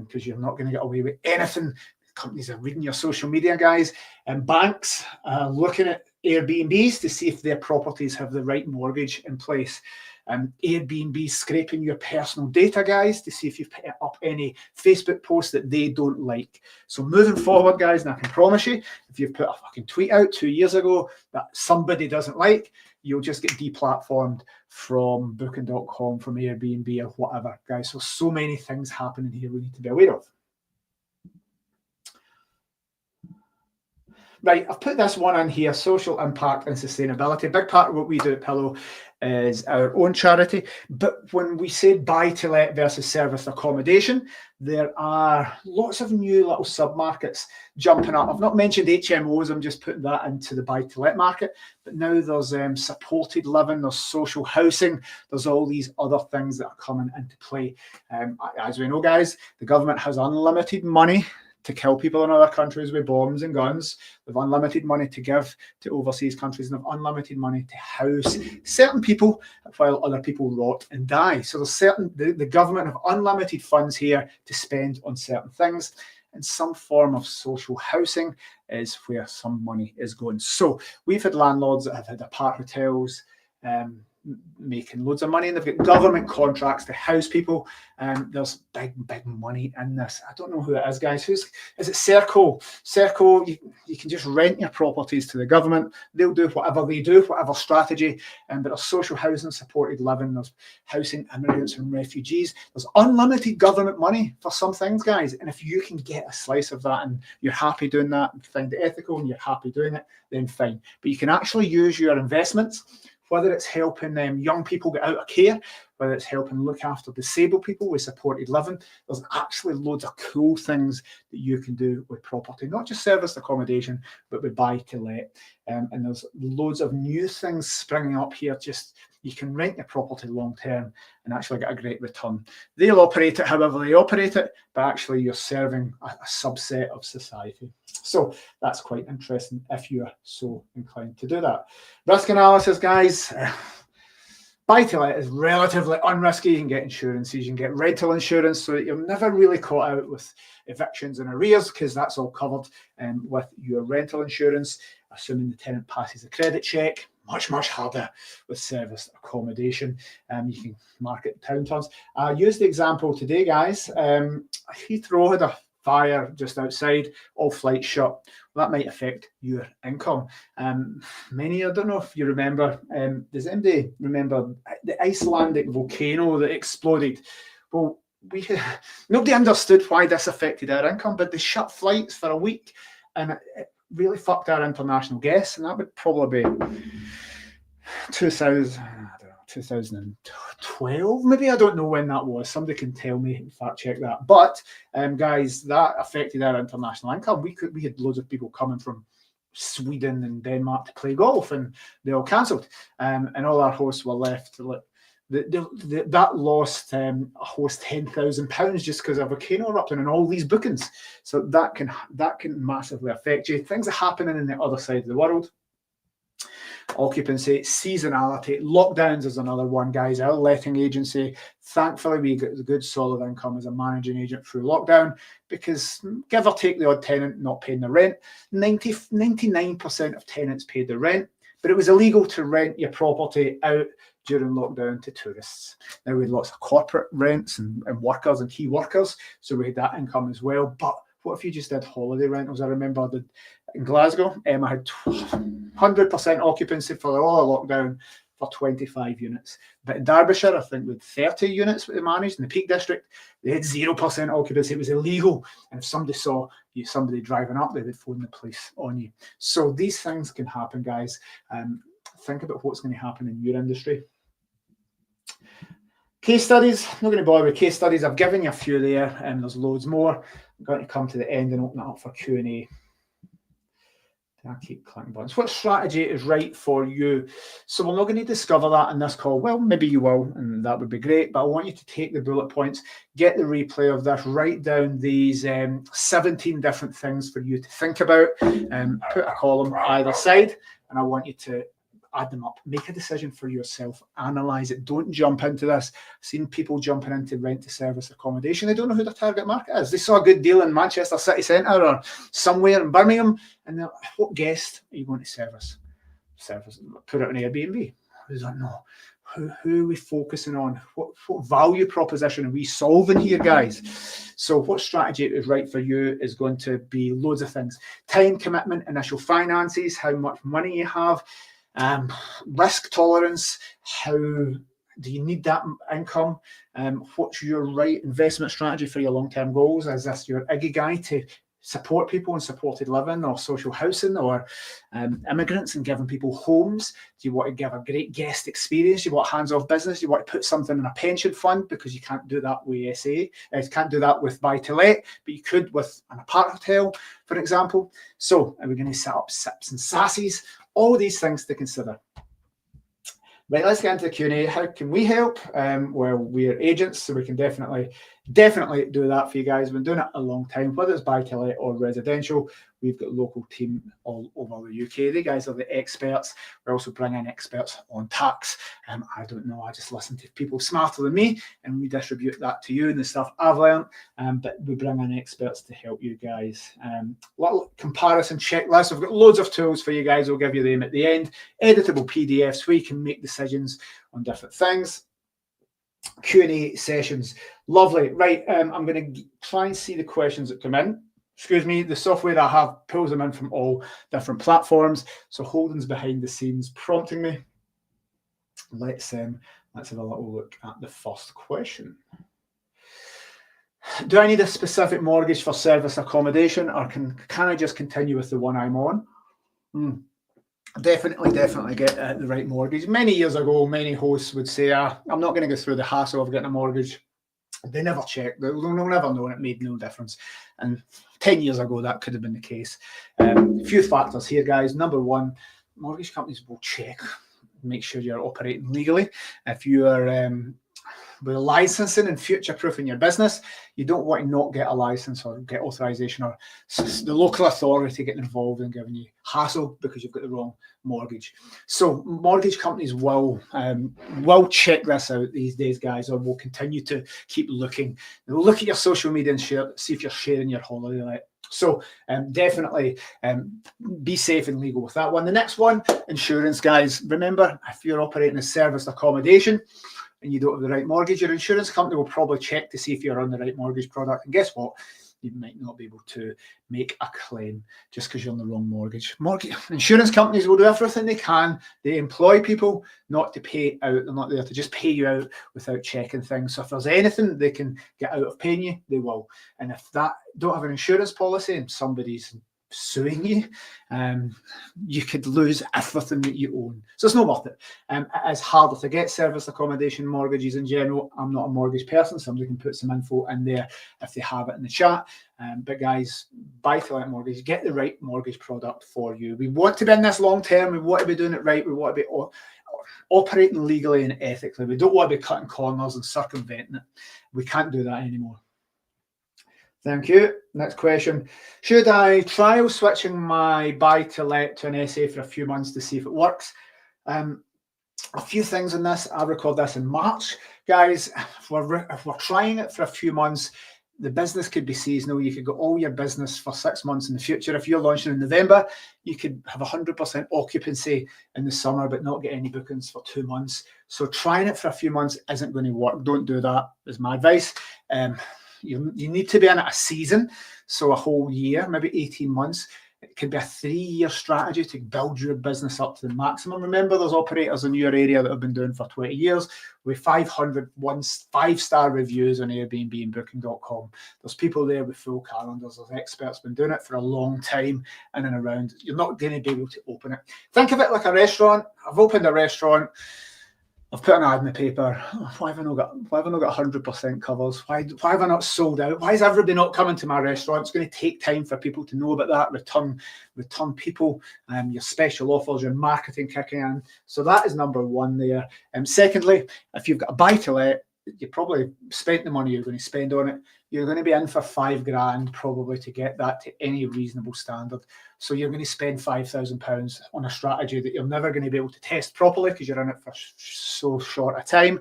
because you're not going to get away with anything. Companies are reading your social media, guys, and banks are looking at Airbnbs to see if their properties have the right mortgage in place. Airbnb scraping your personal data, guys, to see if you've put up any Facebook posts that they don't like. So moving forward, guys, and I can promise you, if you've put a fucking tweet out 2 years ago that somebody doesn't like, you'll just get deplatformed from booking.com, from Airbnb or whatever, guys. So many things happening here we need to be aware of. Right, I've put this one in here, social impact and sustainability. A big part of what we do at Pillow is our own charity. But when we say buy-to-let versus service accommodation, there are lots of new little sub-markets jumping up. I've not mentioned HMOs, I'm just putting that into the buy-to-let market. But now there's supported living, there's social housing, there's all these other things that are coming into play. As we know, guys, the government has unlimited money to kill people in other countries with bombs and guns. They've unlimited money to give to overseas countries, and they've unlimited money to house certain people while other people rot and die. So there's the government have unlimited funds here to spend on certain things. and some form of social housing is where some money is going. So we've had landlords that have had apart hotels, making loads of money, and they've got government contracts to house people. There's big money in this. I don't know who it is, guys. Is it Serco? Serco, you can just rent your properties to the government. They'll do whatever they do, whatever strategy. But there's social housing, supported living, there's housing immigrants and refugees. There's unlimited government money for some things, guys. And if you can get a slice of that and you're happy doing that and find it ethical and you're happy doing it, then fine. But you can actually use your investments, whether it's helping young people get out of care, whether it's helping look after disabled people with supported living. There's actually loads of cool things that you can do with property, not just serviced accommodation, but with buy to let. And there's loads of new things springing up here. Just you can rent your property long term and actually get a great return. They'll operate it however they operate it, but actually you're serving a subset of society. So that's quite interesting if you're so inclined to do that. Risk analysis, guys. Buy-to-let is relatively unrisky. You can get insurances, you can get rental insurance, so that you're never really caught out with evictions and arrears, because that's all covered with your rental insurance, assuming the tenant passes a credit check. Much harder with serviced accommodation. You can market town terms. I used the example today, guys. Heathrow had a fire just outside, all flights shut. Well, that might affect your income. Many, I don't know if you remember, does anybody remember the Icelandic volcano that exploded? Well, nobody understood why this affected our income, but they shut flights for a week, and it really fucked our international guests, and that would probably be 2012, maybe. I don't know when that was. Somebody can tell me, fact check that. But guys, that affected our international income. We had loads of people coming from Sweden and Denmark to play golf, and they all cancelled, and all our hosts were left. That lost a host £10,000 just because of a volcano erupting and all these bookings. So that can massively affect you. Things are happening in the other side of the world. Occupancy, seasonality, lockdowns is another one, guys. Our letting agency, thankfully, we get a good solid income as a managing agent through lockdown, because give or take the odd tenant not paying the rent, 99% of tenants paid the rent, but it was illegal to rent your property out during lockdown to tourists. Now, we had lots of corporate rents and workers and key workers, so we had that income as well. But what if you just did holiday rentals? I remember in Glasgow, I had 100% occupancy for all of lockdown for 25 units. But in Derbyshire, I think with 30 units that they managed in the Peak District, they had 0% occupancy. It was illegal. And if somebody saw somebody driving up, they would phone the police on you. So these things can happen, guys. Think about what's going to happen in your industry. Case studies. I'm not going to bother with case studies. I've given you a few there, and there's loads more. I'm going to come to the end and open it up for Q&A. I keep clicking buttons. What strategy is right for you? So we're not going to discover that in this call. Well, maybe you will, and that would be great. But I want you to take the bullet points, get the replay of this, write down these 17 different things for you to think about, put a column either side, and I want you to add them up. Make a decision for yourself. Analyze it. Don't jump into this. I've seen people jumping into rent to service accommodation. They don't know who their target market is. They saw a good deal in Manchester city centre or somewhere in Birmingham, and they're like, what guest are you going to service? Put it on Airbnb. Who's that? No. Who are we focusing on? What value proposition are we solving here, guys? So what strategy is right for you is going to be loads of things. Time commitment, initial finances, how much money you have, risk tolerance, how do you need that income, what's your right investment strategy for your long-term goals? Is this your ikigai to support people in supported living or social housing or immigrants and giving people homes? Do you want to give a great guest experience? Do you want hands-off business? Do you want to put something in a pension fund? Because you can't do that with SA. You can't do that with buy-to-let, but you could with an apart hotel, for example. So are we going to set up SIPs and SASSs? All these things to consider. Right, let's get into the Q&A. How can we help? Well, we're agents, so we can definitely definitely do that for you guys. We've been doing it a long time, whether it's buy-to-let or residential. We've got a local team all over the UK. The guys are the experts. We're also bringing experts on tax. I don't know. I just listen to people smarter than me, and we distribute that to you and the stuff I've learned. But we bring in experts to help you guys. Little comparison checklist. We've got loads of tools for you guys. We'll give you them at the end. Editable PDFs where you can make decisions on different things. Q&A sessions. Lovely. Right. I'm going to try and see the questions that come in. Excuse me, the software that I have pulls them in from all different platforms. So Holden's behind the scenes prompting me. Let's have a little look at the first question. Do I need a specific mortgage for service accommodation, or can I just continue with the one I'm on? Definitely get the right mortgage. Many years ago, many hosts would say, I'm not going to go through the hassle of getting a mortgage. They never checked. They'll never know, and it made no difference. And 10 years ago, that could have been the case. A few factors here, guys. Number one, mortgage companies will check, make sure you're operating legally. If you are with licensing and future-proofing your business, you don't want to not get a license or get authorization, or the local authority getting involved and giving you hassle because you've got the wrong mortgage. So mortgage companies will check this out these days, guys, or will continue to keep looking. They'll look at your social media and see if you're sharing your holiday let. So definitely be safe and legal with that one. The next one, insurance, guys. Remember, if you're operating a serviced accommodation and you don't have the right mortgage, your insurance company will probably check to see if you're on the right mortgage product. And guess what? You might not be able to make a claim just because you're on the wrong mortgage. Insurance companies will do everything they can. They employ people not to pay out. They're not there to just pay you out without checking things. So if there's anything they can get out of paying you, they will. And if that don't have an insurance policy and somebody's suing you, you could lose everything that you own. So it's not worth it. It's harder to get service accommodation mortgages in general. I'm not a mortgage person. Somebody can put some info in there if they have it in the chat. But guys, buy-to-let mortgage, get the right mortgage product for you. We want to be in this long term. We want to be doing it right. We want to be operating legally and ethically. We don't want to be cutting corners and circumventing it. We can't do that anymore. Thank you. Next question. Should I trial switching my buy-to-let to an SA for a few months to see if it works? A few things on this. I record this in March. Guys, if we're trying it for a few months, the business could be seasonal. You could go all your business for 6 months in the future. If you're launching in November, you could have 100% occupancy in the summer, but not get any bookings for 2 months. So trying it for a few months isn't going to work. Don't do that, is my advice. You need to be in it a season, so a whole year, maybe 18 months. It could be a 3-year strategy to build your business up to the maximum. Remember, there's operators in your area that have been doing for 20 years with 500 5-star reviews on Airbnb and Booking.com. There's people there with full calendars. There's experts been doing it for a long time in and around. You're not going to be able to open it. Think of it like a restaurant. I've opened a restaurant. I've put an ad in the paper. Why have I not got 100% covers? Why have I not sold out? Why is everybody not coming to my restaurant? It's going to take time for people to know about that. Return people, your special offers, your marketing kicking in. So that is number one there. Secondly, if you've got a buy-to-let, you probably spent the money you're going to spend on it. You're going to be in for $5,000 probably to get that to any reasonable standard. So you're going to spend £5,000 on a strategy that you're never going to be able to test properly because you're in it for so short a time.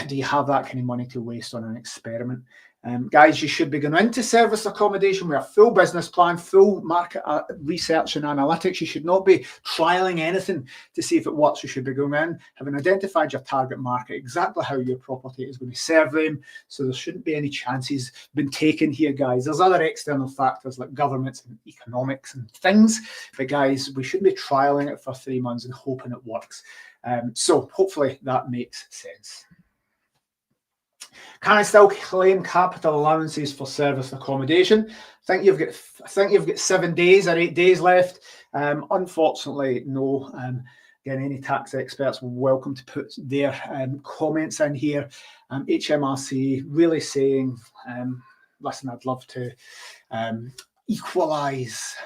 Do you have that kind of money to waste on an experiment? Guys, you should be going into service accommodation with a full business plan, full market research and analytics. You should not be trialing anything to see if it works. You should be going in, having identified your target market, exactly how your property is going to serve them. So there shouldn't be any chances been taken here, guys. There's other external factors like governments and economics and things. But guys, we shouldn't be trialing it for 3 months and hoping it works. So hopefully that makes sense. Can I still claim capital allowances for service accommodation? I think you've got 7 days or 8 days left. Unfortunately, no. Again, any tax experts are welcome to put their comments in here. HMRC really saying, listen, I'd love to equalise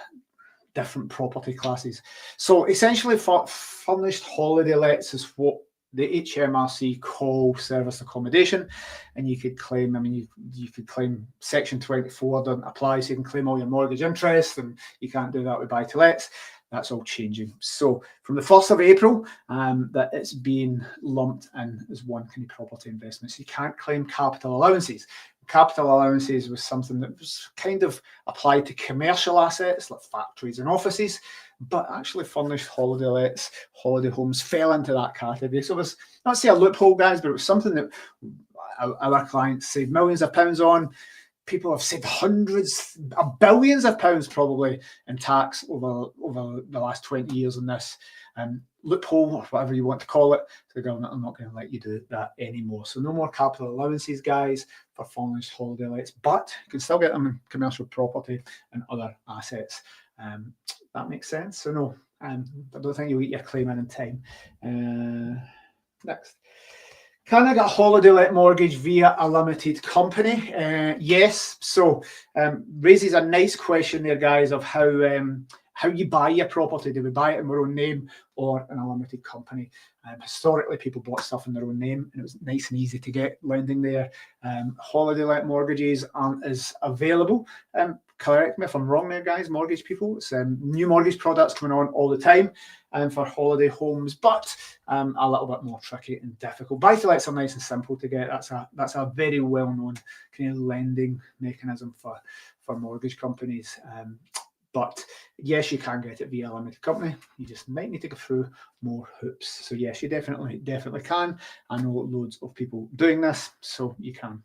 different property classes. So essentially, furnished holiday lets is what the HMRC call service accommodation, and you could claim, I mean, you could claim Section 24 doesn't apply, so you can claim all your mortgage interest, and you can't do that with buy-to-lets. That's all changing. So from the 1st of April, that it's being lumped in as one kind of property investment. So you can't claim capital allowances. Capital allowances was something that was kind of applied to commercial assets like factories and offices, but actually furnished holiday lets, holiday homes fell into that category. So it was, not say a loophole, guys, but it was something that our clients saved millions of pounds on. People have saved hundreds of billions of pounds probably in tax over the last 20 years on this loophole, or whatever you want to call it. So the government are not going to let you do that anymore. So no more capital allowances, guys, for furnished holiday lets, but you can still get them in commercial property and other assets. That makes sense. So no, I don't think you'll get your claim in time. Next. Can I get a holiday let mortgage via a limited company? Yes. So raises a nice question there, guys, of how you buy your property. Do we buy it in our own name or in a limited company? Historically, people bought stuff in their own name, and it was nice and easy to get lending there. Holiday let mortgages aren't as available. Correct me if I'm wrong there, guys, mortgage people. It's new mortgage products coming on all the time for holiday homes, but a little bit more tricky and difficult. Buy-to-lets are nice and simple to get. That's a very well-known kind of lending mechanism for mortgage companies. But yes, you can get it via a limited company. You just might need to go through more hoops. So yes, you definitely can. I know loads of people doing this, so you can.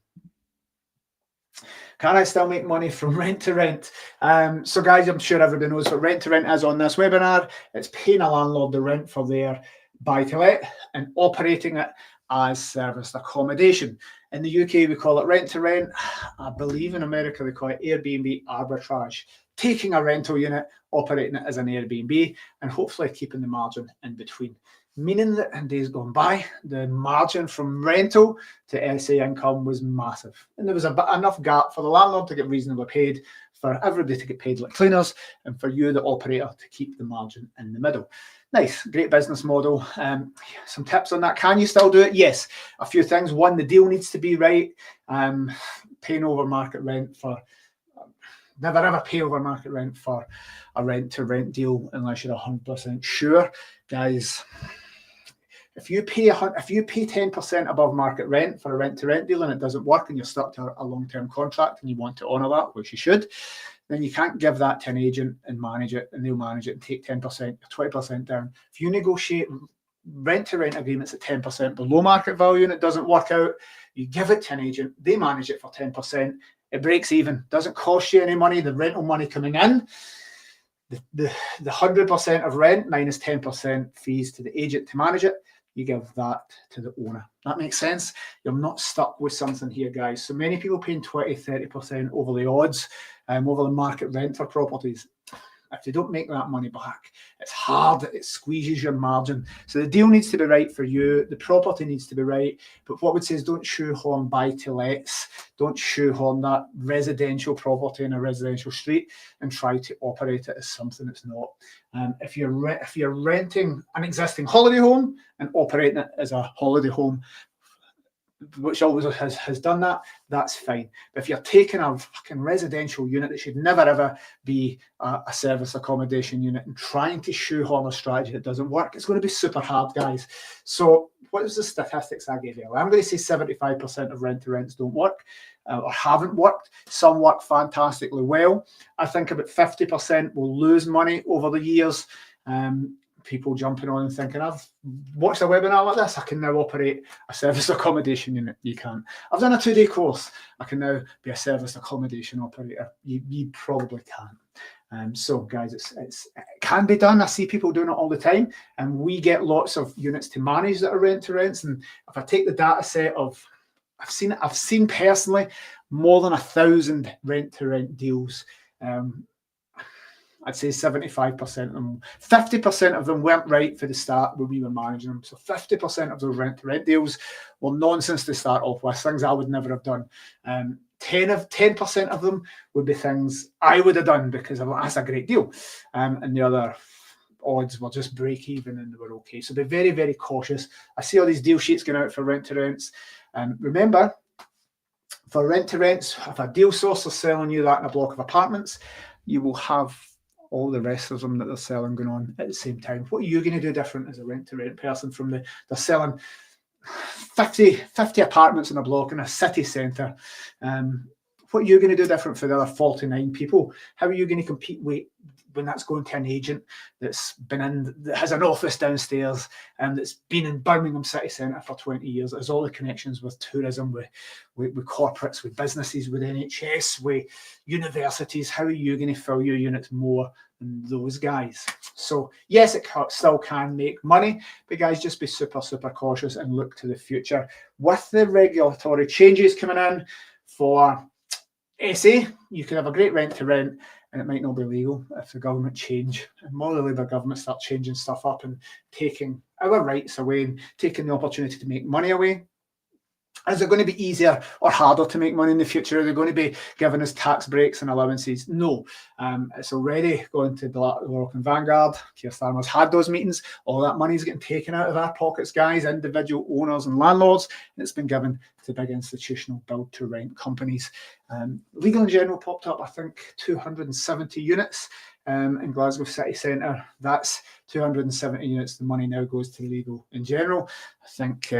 Can I still make money from rent to rent? So guys, I'm sure everybody knows what rent to rent is on this webinar. It's paying a landlord the rent for their buy-to-let and operating it as serviced accommodation. In the UK, we call it rent to rent. I believe in America, they call it Airbnb arbitrage. Taking a rental unit, operating it as an Airbnb, and hopefully keeping the margin in between. Meaning that in days gone by, the margin from rental to SA income was massive. And there was enough gap for the landlord to get reasonably paid, for everybody to get paid like cleaners, and for you, the operator, to keep the margin in the middle. Nice, great business model. Some tips on that. Can you still do it? Yes. A few things. One, the deal needs to be right. Paying over market rent for... Never ever pay over market rent for a rent to rent deal unless you're 100% sure. Guys, if you pay 10% above market rent for a rent to rent deal and it doesn't work and you're stuck to a long-term contract and you want to honour that, which you should, then you can't give that to an agent and manage it, and they'll manage it and take 10% or 20% down. If you negotiate rent to rent agreements at 10% below market value and it doesn't work out, you give it to an agent, they manage it for 10%. It breaks even, doesn't cost you any money. The rental money coming in, the 100% of rent minus 10% fees to the agent to manage it, you give that to the owner. That makes sense? You're not stuck with something here, guys. So many people paying 20-30% over the odds, over the market rent for properties. If they don't make that money back, it's hard, it squeezes your margin. So the deal needs to be right for you, the property needs to be right, but what we'd say is don't shoehorn buy-to-lets, don't shoehorn that residential property in a residential street and try to operate it as something it's not. If you're renting an existing holiday home and operating it as a holiday home, which always has done that, that's fine. But if you're taking a fucking residential unit that should never ever be a service accommodation unit and trying to shoehorn a strategy that doesn't work, it's going to be super hard, guys. So what was the statistics I gave you? I'm going to say 75% of rent to rents don't work or haven't worked. Some work fantastically well. I think about 50% will lose money over the years. People jumping on and thinking, I've watched a webinar like this, I can now operate a service accommodation unit. You can't. I've done a 2-day course, I can now be a service accommodation operator. You probably can't. So guys, it can be done. I see people doing it all the time, and we get lots of units to manage that are rent to rents. And if I take the data set of, I've seen personally more than 1,000 rent to rent deals. I'd say 75% of them, 50% of them weren't right for the start when we were managing them. So 50% of those rent-to-rent deals were nonsense to start off with, things I would never have done. 10% of them would be things I would have done because that's a great deal. And the other odds were just break even and they were okay. So be very, very cautious. I see all these deal sheets going out for rent to rents. Remember, for rent to rents, if a deal source is selling you that in a block of apartments, you will have all the rest of them that they're selling going on at the same time. What are you going to do different as a rent to rent person from they're selling 50 apartments in a block in a city centre? What are you going to do different for the other 49 people? How are you going to compete when that's going to an agent that's been in, that has an office downstairs and that's been in Birmingham city centre for 20 years, has all the connections with tourism, with corporates, with businesses, with NHS, with universities? How are you going to fill your units more than those guys? So yes, it still can make money, but guys, just be super, super cautious and look to the future. With the regulatory changes coming in for SA, you could have a great rent to rent and it might not be legal if the government change and more the Labour government start changing stuff up and taking our rights away and taking the opportunity to make money away. Is it going to be easier or harder to make money in the future? Are they going to be giving us tax breaks and allowances? No. It's already going to BlackRock and Vanguard. Keir Starmer's had those meetings. All that money is getting taken out of our pockets, guys, individual owners and landlords, and it's been given to big institutional build-to-rent companies. Legal in General popped up, I think, 270 units in Glasgow city centre. That's 270 units. The money now goes to Legal in General. I think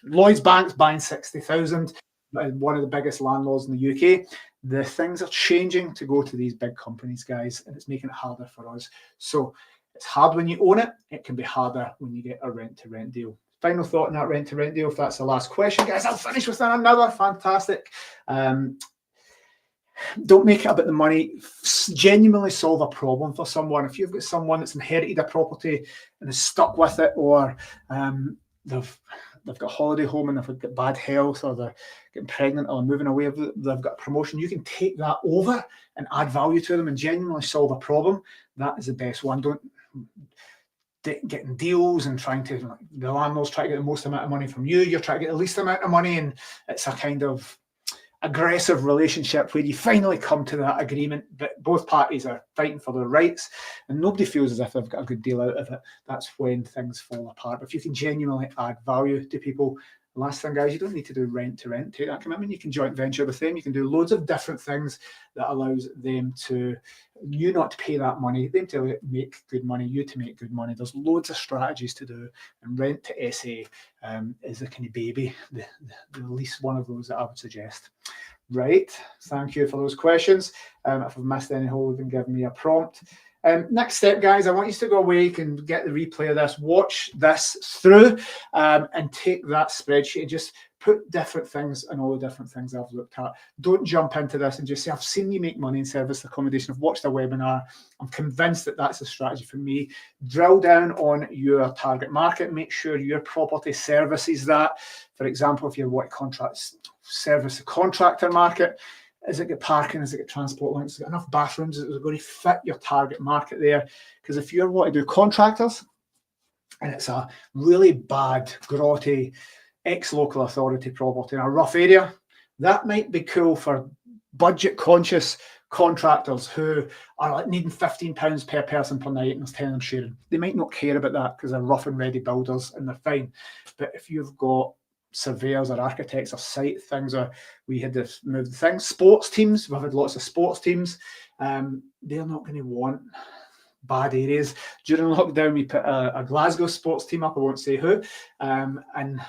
Lloyds Bank's buying 60,000, one of the biggest landlords in the UK. The things are changing to go to these big companies, guys, and it's making it harder for us. So it's hard when you own it. It can be harder when you get a rent-to-rent deal. Final thought on that rent-to-rent deal, if that's the last question, guys, I'll finish with another fantastic. Don't make it about the money. Genuinely solve a problem for someone. If you've got someone that's inherited a property and is stuck with it, or they've got a holiday home and they've got bad health, or they're getting pregnant or moving away, they've got a promotion, you can take that over and add value to them and genuinely solve a problem. That is the best one. Don't getting deals and trying to, the landlord's trying to get the most amount of money from you, you're trying to get the least amount of money, and it's a kind of aggressive relationship where you finally come to that agreement, but both parties are fighting for their rights and nobody feels as if they've got a good deal out of it. That's when things fall apart. But if you can genuinely add value to people, last thing, guys, you don't need to do rent to rent. Take that commitment. You can joint venture with them. You can do loads of different things that allows them to, you not to pay that money, them to make good money, you to make good money. There's loads of strategies to do, and rent to SA is a kind of baby, the least one of those that I would suggest. Right, thank you for those questions. If I've missed any, hold and give me a prompt. Next step, guys, I want you to go away and get the replay of this, watch this through, and take that spreadsheet and just put different things and all the different things I've looked at. Don't jump into this and just say, I've seen you make money in service accommodation, I've watched a webinar, I'm convinced that that's a strategy for me. Drill down on your target market, make sure your property services that. For example, if you want contracts, service the contractor market, has it got parking? Has it got transport links? Has it got enough bathrooms? Is it going to fit your target market there? Because if you're wanting to do contractors and it's a really bad, grotty, ex-local authority property in a rough area, that might be cool for budget-conscious contractors who are like needing £15 per person per night and there's 10 of them sharing. They might not care about that because they're rough and ready builders and they're fine. But if you've got surveyors or architects or site things, or we had to move the things, sports teams, we've had lots of sports teams, they're not going to want bad areas. During lockdown, we put a Glasgow sports team up, I won't say who, and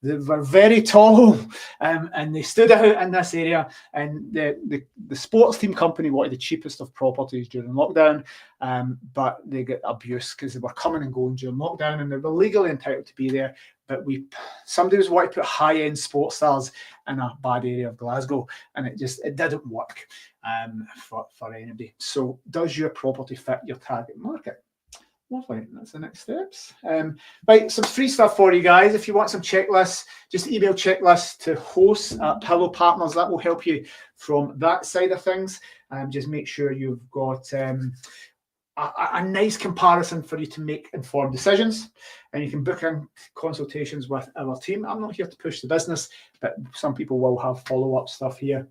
they were very tall, and they stood out in this area, and the sports team company wanted the cheapest of properties during lockdown, but they get abuse because they were coming and going during lockdown and they were legally entitled to be there, but somebody was wanting to put high-end sports stars in a bad area of Glasgow, and it didn't work for anybody. So does your property fit your target market? Lovely, that's the next steps. Right, some free stuff for you guys. If you want some checklists, just email checklists to hosts@Pillow Partners. That will help you from that side of things. Just make sure you've got a nice comparison for you to make informed decisions, and you can book in consultations with our team. I'm not here to push the business, but some people will have follow-up stuff here.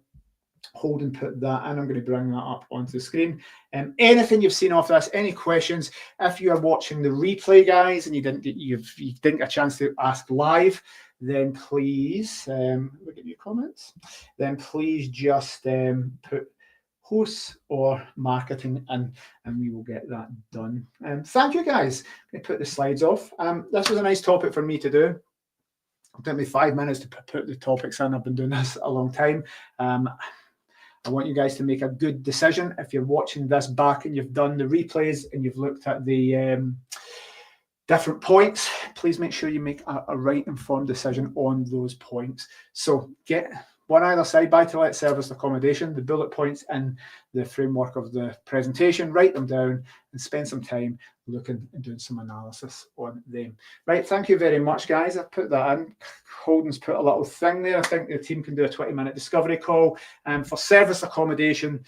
Holden put that in. I'm going to bring that up onto the screen. Anything you've seen off this, any questions? If you are watching the replay, guys, and you didn't get a chance to ask live, then please look at your comments. Then please just put hosts or marketing and we will get that done. Thank you, guys. I'm going to put the slides off. This was a nice topic for me to do. It took me 5 minutes to put the topics in. I've been doing this a long time. I want you guys to make a good decision. If you're watching this back and you've done the replays and you've looked at the different points, please make sure you make a right informed decision on those points. So get one either side, buy to let, service, accommodation, the bullet points in the framework of the presentation, write them down and spend some time looking and doing some analysis on them. Right, thank you very much, guys. I've put that in. Holden's put a little thing there. I think the team can do a 20-minute discovery call. For service accommodation,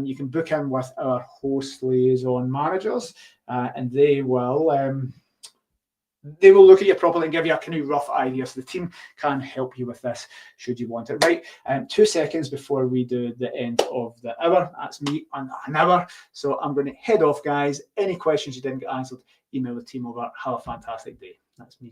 you can book in with our host liaison managers and they will look at your property and give you a kind of rough idea. So the team can help you with this should you want it. Right, 2 seconds before we do the end of the hour. That's me on an hour. So I'm going to head off, guys. Any questions you didn't get answered, email the team over. Have a fantastic day. That's me.